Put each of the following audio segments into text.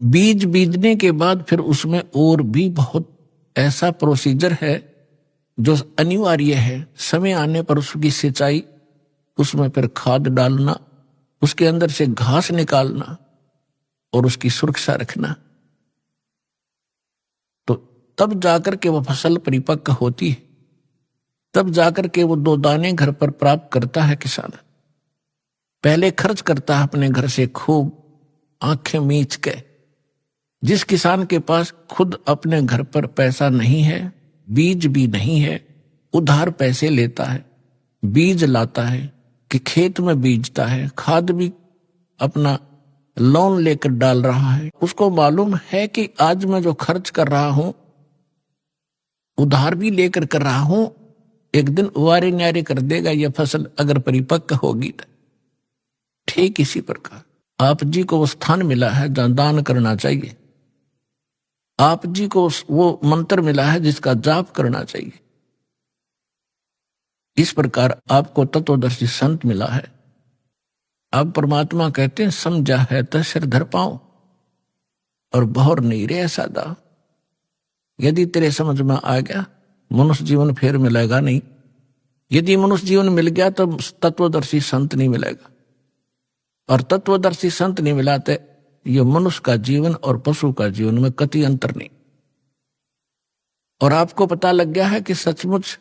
बीज बीजने के बाद फिर उसमें और भी बहुत ऐसा प्रोसीजर है जो अनिवार्य है। समय आने पर उसकी सिंचाई, उसमें फिर खाद डालना, उसके अंदर से घास निकालना और उसकी सुरक्षा रखना, तो तब जाकर के वह फसल परिपक्व होती है, तब जाकर के वो 2 दाने घर पर प्राप्त करता है किसान। पहले खर्च करता है अपने घर से खूब आंखें मीच के। जिस किसान के पास खुद अपने घर पर पैसा नहीं है, बीज भी नहीं है, उधार पैसे लेता है, बीज लाता है कि खेत में बीजता है, खाद भी अपना लोन लेकर डाल रहा है, उसको मालूम है कि आज मैं जो खर्च कर रहा हूं, उधार भी लेकर कर रहा हूं, एक दिन वारे न्यारे कर देगा यह फसल अगर परिपक्व होगी तो। ठीक इसी प्रकार आप जी को वो स्थान मिला है जहां दान करना चाहिए, आप जी को वो मंत्र मिला है जिसका जाप करना चाहिए। इस प्रकार आपको तत्वदर्शी संत मिला है। अब परमात्मा कहते हैं समझा है तो सिर धर पाओ और बहुर नहीं रे ऐसा दा। यदि तेरे समझ में आ गया मनुष्य जीवन फिर मिलेगा नहीं। यदि मनुष्य जीवन मिल गया तो तत्वदर्शी संत नहीं मिलेगा, और तत्वदर्शी संत नहीं मिला तो ये मनुष्य का जीवन और पशु का जीवन में कति अंतर नहीं। और आपको पता लग गया है कि सचमुच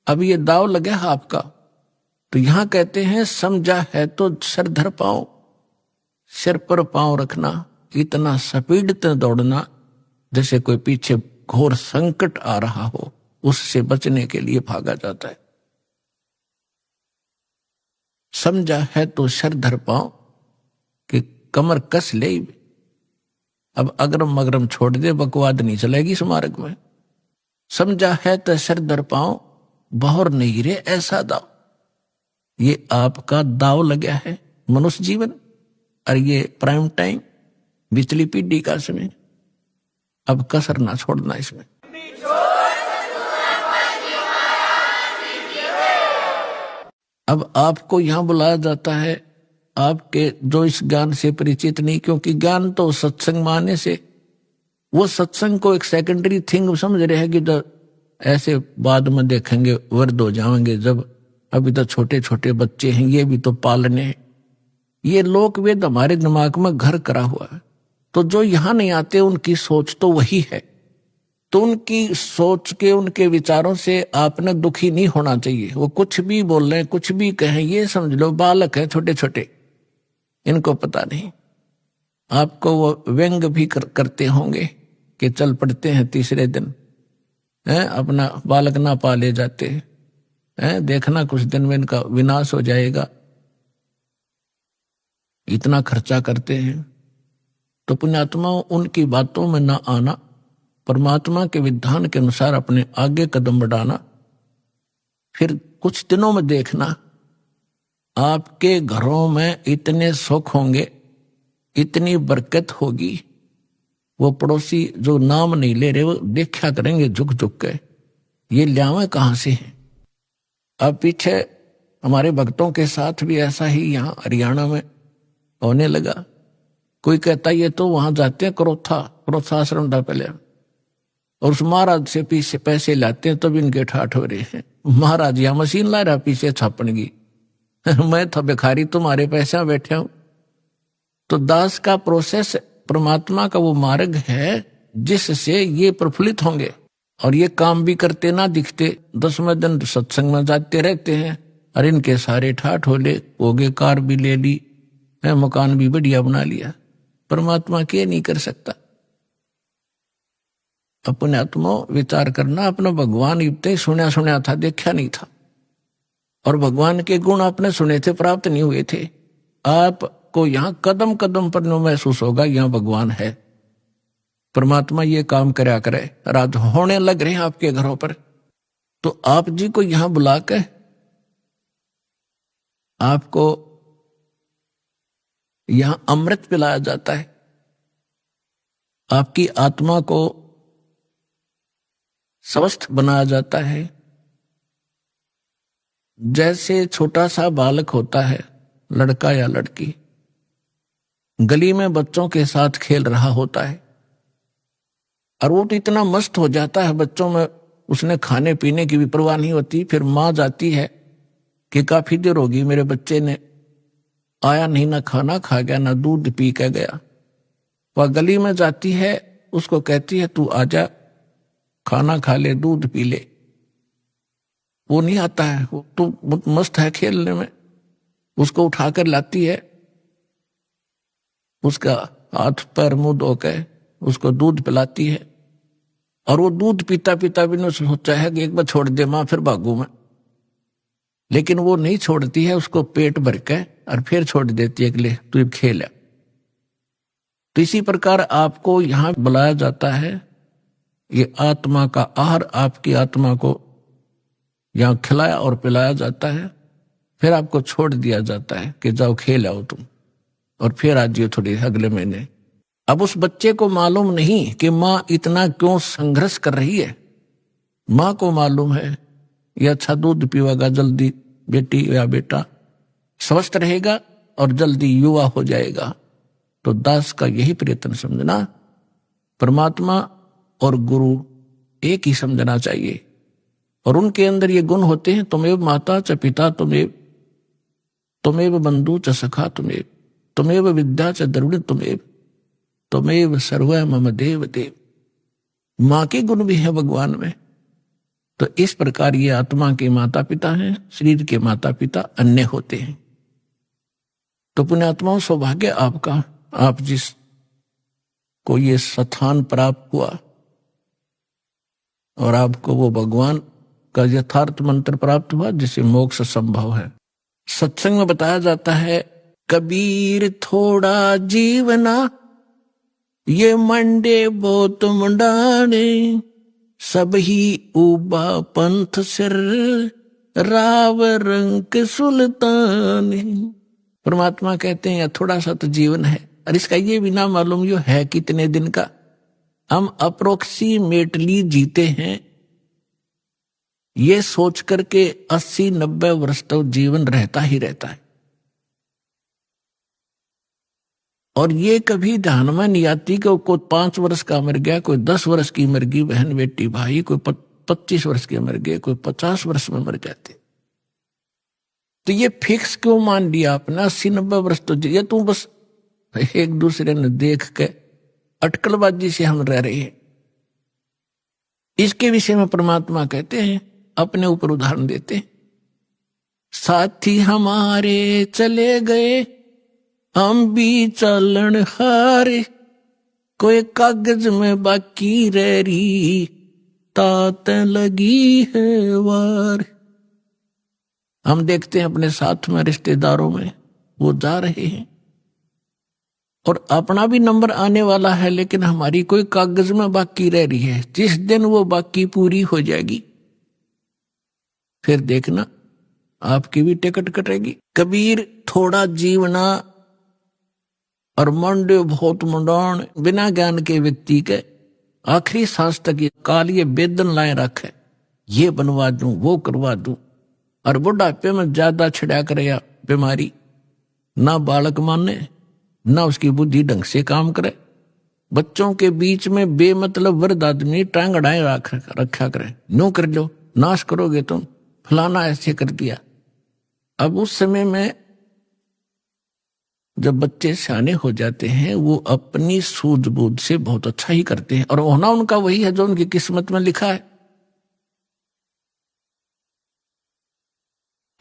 अब ये दाव लगे है आपका, तो यहां कहते हैं समझा है तो सिर धर पाओ, सिर पर पांव रखना, इतना स्पीड से दौड़ना जैसे कोई पीछे घोर संकट आ रहा हो, उससे बचने के लिए भागा जाता है। समझा है तो सिर धर पाओ कि कमर कस ले। अब अगरम मगरम छोड़ दे, बकवाद नहीं चलेगी इस मार्ग में। समझा है तो सिर धर पाओ, बहुर नहीं रे ऐसा दाव। ये आपका दाव लगा है मनुष्य जीवन, और ये प्राइम टाइम बिजली पीढ़ी का समय। अब कसर ना छोड़ना इसमें। अब आपको यहां बुलाया जाता है आपके जो इस ज्ञान से परिचित नहीं, क्योंकि ज्ञान तो सत्संग माने से, वो सत्संग को एक सेकेंडरी थिंग समझ रहे हैं कि जो ऐसे बाद में देखेंगे, वर्द हो जाएंगे, जब अभी तो छोटे छोटे बच्चे हैं, ये भी तो पालने। ये लोक वेद हमारे दिमाग में घर करा हुआ है, तो जो यहां नहीं आते उनकी सोच तो वही है। तो उनकी सोच के, उनके विचारों से आपने दुखी नहीं होना चाहिए। वो कुछ भी बोल रहे हैं, कुछ भी कहें, ये समझ लो बालक है छोटे छोटे, इनको पता नहीं। आपको वो व्यंग भी करते होंगे कि चल पड़ते हैं तीसरे दिन, अपना बालक ना पाले जाते हैं, देखना कुछ दिन में इनका विनाश हो जाएगा, इतना खर्चा करते हैं। तो पुण्यात्मा उनकी बातों में ना आना, परमात्मा के विधान के अनुसार अपने आगे कदम बढ़ाना। फिर कुछ दिनों में देखना आपके घरों में इतने सुख होंगे, इतनी बरकत होगी, वो पड़ोसी जो नाम नहीं ले रहे वो देखा करेंगे झुक झुक के, ये ल्यावे कहां से है। अब पीछे हमारे भक्तों के साथ भी ऐसा ही यहाँ हरियाणा में होने लगा। कोई कहता ये तो वहां जाते हैं क्रोथा आश्रम था पहले, और उस महाराज से पीछे पैसे लाते हैं, तब इनके ठाठ हो रहे हैं। महाराज यहाँ मशीन ला रहा पीछे छापन की मैं था भिखारी, तुम्हारे पैसे बैठे हूं। तो दास का प्रोसेस परमात्मा का वो मार्ग है जिससे ये प्रफुल्लित होंगे, और ये काम भी करते ना दिखते, 10वें दिन सत्संग में जाते रहते हैं, और इनके सारे ठाठ हो गए, कार भी ले ली, मकान भी बढ़िया बना लिया। परमात्मा के नहीं कर सकता। अपने आत्मा विचार करना, अपना भगवान इतने सुना था, देखा नहीं था, और भगवान के गुण आपने सुने थे, प्राप्त नहीं हुए थे। आपको यहाँ कदम कदम पर महसूस होगा यहाँ भगवान है, परमात्मा ये काम करया करे, राज होने लग रहे हैं आपके घरों पर। तो आप जी को यहां बुला के आपको यहां अमृत पिलाया जाता है, आपकी आत्मा को स्वस्थ बनाया जाता है। जैसे छोटा सा बालक होता है, लड़का या लड़की, गली में बच्चों के साथ खेल रहा होता है और वो तो इतना मस्त हो जाता है बच्चों में, उसने खाने पीने की भी परवाह नहीं होती। फिर माँ जाती है कि काफी देर होगी मेरे बच्चे ने आया नहीं, ना खाना खा गया ना दूध पी के गया। वह गली में जाती है, उसको कहती है तू आजा, खाना खा ले, दूध पी ले। वो नहीं आता है, वो तो मस्त है खेलने में। उसको उठाकर लाती है, उसका हाथ पैर मुंह धो के उसको दूध पिलाती है और वो दूध पीता पीता भी नहीं सोचा है कि एक बार छोड़ दे माँ फिर भागू मैं, लेकिन वो नहीं छोड़ती है, उसको पेट भर के और फिर छोड़ देती है कि ले तू खेल है। तो इसी प्रकार आपको यहां बुलाया जाता है, ये आत्मा का आहार आपकी आत्मा को यहां खिलाया और पिलाया जाता है, फिर आपको छोड़ दिया जाता है कि जाओ खेल आओ तुम और फिर आ जाइए थोड़ी अगले महीने। अब उस बच्चे को मालूम नहीं कि माँ इतना क्यों संघर्ष कर रही है। माँ को मालूम है ये अच्छा दूध पीवेगा जल्दी बेटी या बेटा स्वस्थ रहेगा और जल्दी युवा हो जाएगा। तो दास का यही प्रयत्न समझना, परमात्मा और गुरु एक ही समझना चाहिए और उनके अंदर ये गुण होते हैं, तुमेव माता च पिता तुमेव बंधु च सखा तुमेव विद्या च द्रविण तुमेव सर्व मम देव देव। माँ के गुण भी है भगवान में। तो इस प्रकार ये आत्मा के माता पिता हैं, शरीर के माता पिता अन्य होते हैं। तो पुण्यात्माओं सौभाग्य आपका, आप जिस को ये स्थान प्राप्त हुआ और आपको वो भगवान का यथार्थ मंत्र प्राप्त हुआ जिससे मोक्ष संभव है। सत्संग में बताया जाता है कबीर थोड़ा जीवना ये मंडे बहुत मुंडाने सब ही उबा पंथ सिर राव रंग सुल्तान। परमात्मा कहते हैं थोड़ा सा तो जीवन है और इसका ये भी ना मालूम यो है कितने दिन का। हम अप्रोक्सीमेटली जीते हैं ये सोच करके 80-90 वर्ष तक जीवन रहता ही रहता है और ये कभी ध्यान में नहीं आती कि कोई 5 वर्ष का मर गया, कोई 10 वर्ष की मर गई बहन बेटी भाई, कोई 25 वर्ष के मर गए, कोई 50 वर्ष में मर जाते। तो ये फिक्स क्यों मान लिया आपने 80-90 वर्ष तो ये तू बस एक दूसरे ने देख के अटकलबाजी से हम रह रहे हैं। इसके विषय में परमात्मा कहते हैं, अपने ऊपर उदाहरण देते हैं, साथी हमारे चले गए हम भी चलन हारे कोई कागज में बाकी रह रही तात लगी है वार। हम देखते हैं अपने साथ में रिश्तेदारों में वो जा रहे हैं और अपना भी नंबर आने वाला है, लेकिन हमारी कोई कागज में बाकी रह रही है। जिस दिन वो बाकी पूरी हो जाएगी फिर देखना आपकी भी टिकट कटेगी। कबीर थोड़ा जीवना और मंडे बहुत मुंडान। बिना ज्ञान के व्यक्ति के आखिरी सांस तक ये काल ये बेदन लाए रखे, ये बनवा दूं वो करवा दूं, और बुढ़ापे में ज्यादा छिड़ा करे या बीमारी, ना बालक माने ना उसकी बुद्धि ढंग से काम करे। बच्चों के बीच में बेमतलब वृद्ध आदमी टांगड़ाए रखा करे, नो कर लो नाश करोगे तुम, फलाना ऐसे कर दिया। अब उस समय में जब बच्चे सियाने हो जाते हैं वो अपनी सूझबूझ से बहुत अच्छा ही करते हैं और होना उनका वही है जो उनकी किस्मत में लिखा है।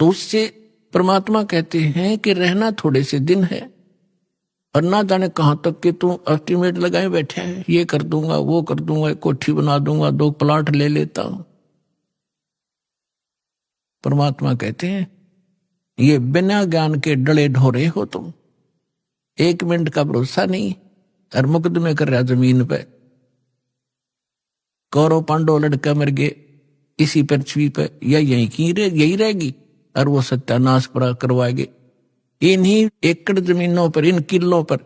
तो उससे परमात्मा कहते हैं कि रहना थोड़े से दिन है और ना जाने कहां तक कि तू एस्टिमेट लगाए बैठे है, ये कर दूंगा वो कर दूंगा, एक कोठी बना दूंगा, 2 प्लाट ले लेता हूं। परमात्मा कहते हैं ये बिना ज्ञान के डले ढोरे हो तुम, 1 मिनट का भरोसा नहीं और मुकदमे कर रहा जमीन पे। कौरव पांडव लड़का मर गए इसी पृथ्वी पे या यही रहेगी और वो सत्यानाश पर करवाएंगे। इन्हीं एकड़ जमीनों पर, इन किलों पर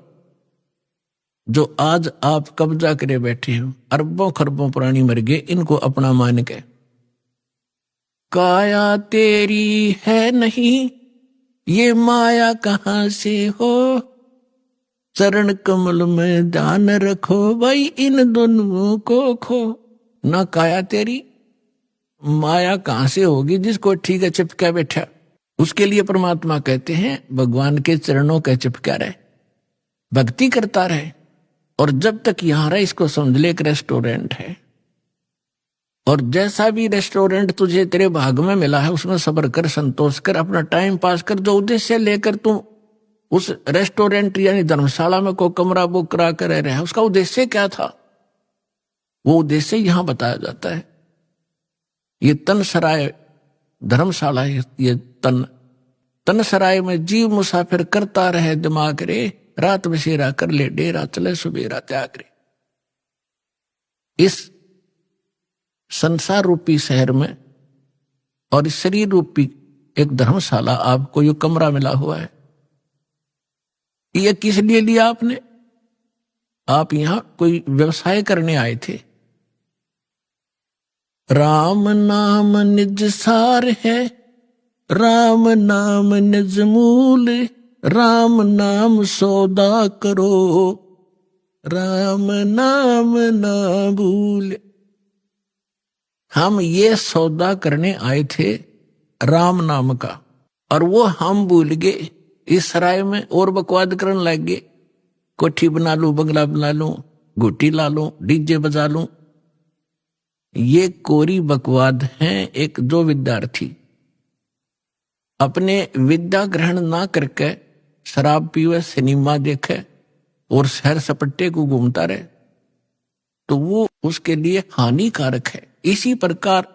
जो आज आप कब्जा करे बैठे हो, अरबों खरबों प्राणी मर गए इनको अपना मान के। काया तेरी है नहीं ये माया कहां से हो, चरण कमल में ध्यान रखो भाई इन दोनों को खो। ना काया तेरी माया कहां से होगी जिसको ठीक है चिपका बैठा। उसके लिए परमात्मा कहते हैं भगवान के चरणों के चिपका रहे, भक्ति करता रहे। और जब तक यहां रहे इसको समझ ले एक रेस्टोरेंट है, और जैसा भी रेस्टोरेंट तुझे तेरे भाग में मिला है उसमें सब्र कर, संतोष कर, अपना टाइम पास कर। जो उद्देश्य लेकर तू उस रेस्टोरेंट यानी धर्मशाला में कोई कमरा बुक करा कर रह रहा है, उसका उद्देश्य क्या था, वो उद्देश्य यहां बताया जाता है। ये तन सराय धर्मशाला, ये तन सराय में जीव मुसाफिर करता रहे दिमाग रे, रात बसेरा कर ले डेरा चले सुबेरा त्याग रे। इस संसार रूपी शहर में और इस शरीर रूपी एक धर्मशाला आपको ये कमरा मिला हुआ है। ये किस लिए लिया आपने? आप यहां कोई व्यवसाय करने आए थे। राम नाम निज सार है, राम नाम निज मूल, राम नाम सौदा करो, राम नाम ना भूल। हम ये सौदा करने आए थे राम नाम का, और वो हम भूल गए। इस सराय में और बकवाद करने लग गए, कोठी बना लूं, बंगला बना लूं, घुट्टी ला लूं, डीजे बजा लूं। ये कोरी बकवाद है। एक जो विद्यार्थी अपने विद्या ग्रहण ना करके शराब पीवे, सिनेमा देखे और सैर सपट्टे को घूमता रहे, तो वो उसके लिए हानिकारक है। इसी प्रकार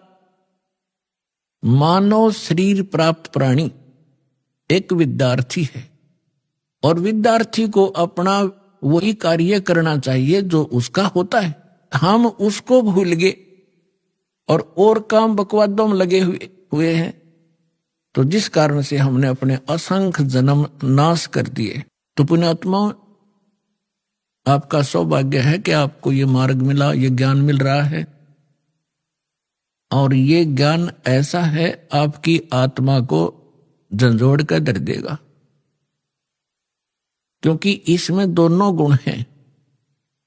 मानव शरीर प्राप्त प्राणी एक विद्यार्थी है, और विद्यार्थी को अपना वही कार्य करना चाहिए जो उसका होता है। हम उसको भूल गए और काम बकवादों में लगे हुए हैं, तो जिस कारण से हमने अपने असंख्य जन्म नाश कर दिए। तो पुण्यात्मा, आपका सौभाग्य है कि आपको ये मार्ग मिला, ये ज्ञान मिल रहा है, और ये ज्ञान ऐसा है आपकी आत्मा को झंझोड़ कर धर देगा, क्योंकि इसमें दोनों गुण हैं।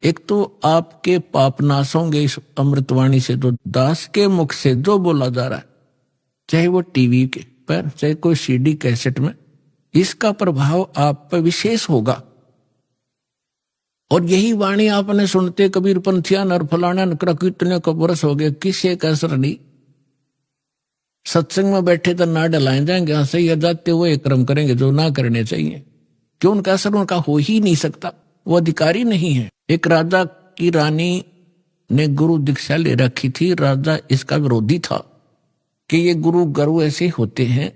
एक तो आपके पाप नाश होंगे इस अमृतवाणी से, जो दास के मुख से जो बोला जा रहा है, चाहे वो टीवी के पर, चाहे कोई सीडी कैसेट में, इसका प्रभाव आप पर विशेष होगा। और यही वाणी आपने सुनते कबीर पंथिया नर फलाना नकरा कितने को बरस हो गए, किसे का असर नहीं। सत्संग में बैठे तो ना डलाए जाएंगे, हाँ सही जाते वो एक कर्म करेंगे जो ना करने चाहिए, क्यों उनका असर उनका हो ही नहीं सकता, वो अधिकारी नहीं है। एक राजा की रानी ने गुरु दीक्षा ले रखी थी। राजा इसका विरोधी था कि ये गुरु ऐसे होते हैं,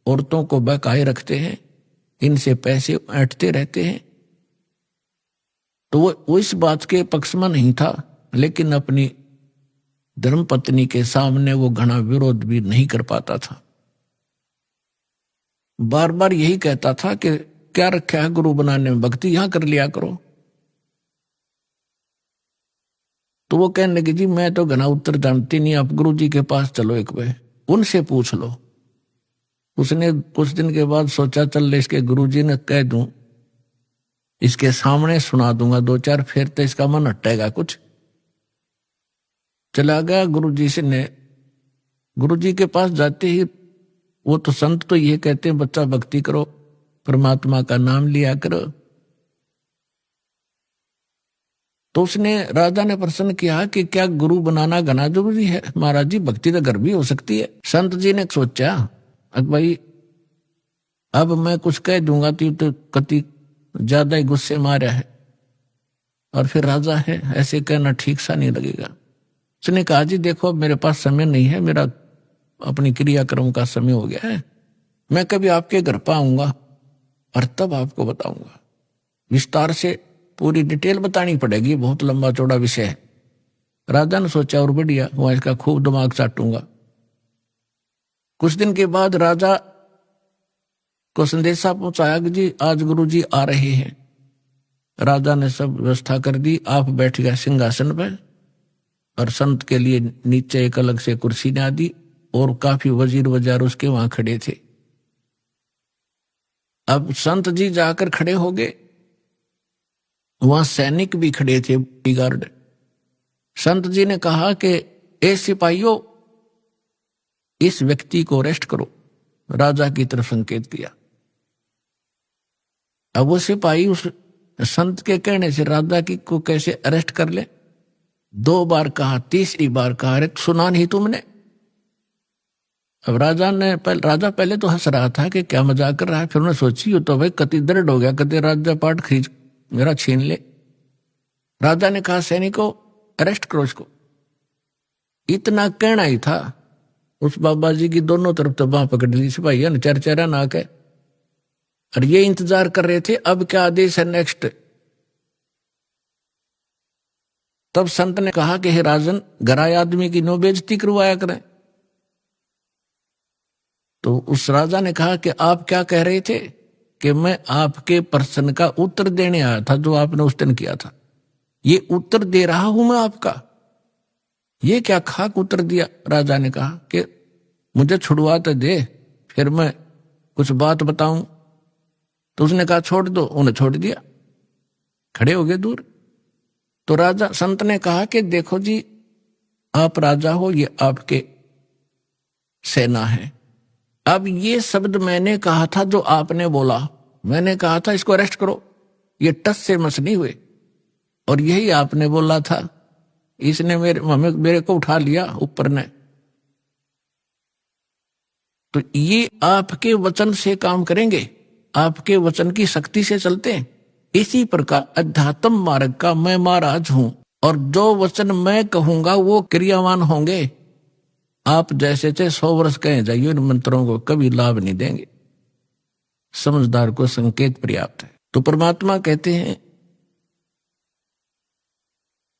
औरतों को बहकाए रखते हैं, इनसे पैसे ऐंठते रहते हैं। तो वो इस बात के पक्ष में नहीं था, लेकिन अपनी धर्मपत्नी के सामने वो घना विरोध भी नहीं कर पाता था। बार बार यही कहता था कि क्या रखा है गुरु बनाने में, भक्ति यहां कर लिया करो। तो वो कहने लगी जी मैं तो घना उत्तर जानती नहीं, आप गुरु जी के पास चलो, एक बार उनसे पूछ लो। उसने कुछ दिन के बाद सोचा चल इसके गुरु जी ने कह दूं, इसके सामने सुना दूंगा दो चार, फिर तो इसका मन हटेगा कुछ। चला गया गुरु जी से ने। गुरु जी के पास जाते ही वो तो संत तो ये कहते हैं बच्चा भक्ति करो, परमात्मा का नाम लिया करो। तो उसने राजा ने प्रश्न किया कि क्या गुरु बनाना घना जरूरी है? महाराज जी भक्ति तो घर भी हो सकती है। संत जी ने सोचा भाई अब मैं कुछ कह दूंगा तो कति ज्यादा ही गुस्से मारा है, और फिर राजा है, ऐसे कहना ठीक सा नहीं लगेगा। उसने कहा जी देखो अब मेरे पास समय नहीं है, मेरा अपनी क्रियाक्रम का समय हो गया है, मैं कभी आपके घर पर आऊंगा और तब आपको बताऊंगा। विस्तार से पूरी डिटेल बतानी पड़ेगी, बहुत लंबा चौड़ा विषय है। राजा ने सोचा और बढ़िया, वहां इसका खूब दिमाग चाटूंगा। कुछ दिन के बाद राजा को संदेशा पहुंचाया कि जी आज गुरु जी आ रहे हैं। राजा ने सब व्यवस्था कर दी, आप बैठ गया सिंहासन पर, और संत के लिए नीचे एक अलग से कुर्सी ने दी, और काफी वजीर वजार उसके वहां खड़े थे। अब संत जी जाकर खड़े हो गए वहां सैनिक भी खड़े थे, गार्ड। संत जी ने कहा कि ए सिपाहियों, इस व्यक्ति को अरेस्ट करो। राजा की तरफ संकेत किया। अब वो सिपाही उस संत के कहने से राजा की को कैसे अरेस्ट कर ले? 2 बार कहा, तीसरी बार कहा, अरे सुना नहीं तुमने? अब राजा पहले तो हंस रहा था कि क्या मजाक कर रहा है। फिर उन्होंने सोची, हो तो भाई कति दर्द हो गया, कति राजा पाठ खींच मेरा छीन ले। राजा ने कहा, सैनिकों अरेस्ट करो इसको। इतना कहना ही था, उस बाबा जी की दोनों तरफ तो बांह पकड़ ली सिपाहियों ने, चरचरा ना के। और ये इंतजार कर रहे थे अब क्या आदेश है नेक्स्ट। तब संत ने कहा कि हे राजन, गराय आदमी की नो बेइज्जती करवाया करें। तो उस राजा ने कहा कि आप क्या कह रहे थे? कि मैं आपके प्रश्न का उत्तर देने आया था जो आपने उस दिन किया था। ये उत्तर दे रहा हूं मैं आपका। ये क्या खाक उत्तर दिया? राजा ने कहा कि मुझे छुड़वा तो दे, फिर मैं कुछ बात बताऊं। तो उसने कहा छोड़ दो। उन्हें छोड़ दिया, खड़े हो गए दूर। तो राजा संत ने कहा कि देखो जी, आप राजा हो, ये आपके सेना है। अब ये शब्द मैंने कहा था जो आपने बोला, मैंने कहा था इसको अरेस्ट करो, ये टस से मस नहीं हुए, और यही आपने बोला था। इसने मेरे को उठा लिया ऊपर ने। तो ये आपके वचन से काम करेंगे, आपके वचन की शक्ति से चलते हैं। इसी प्रकार अध्यात्म मार्ग का मैं महाराज हूं, और जो वचन मैं कहूंगा वो क्रियावान होंगे। आप जैसे थे 100 वर्ष कहे जाइए, इन मंत्रों को कभी लाभ नहीं देंगे। समझदार को संकेत पर्याप्त है। तो परमात्मा कहते हैं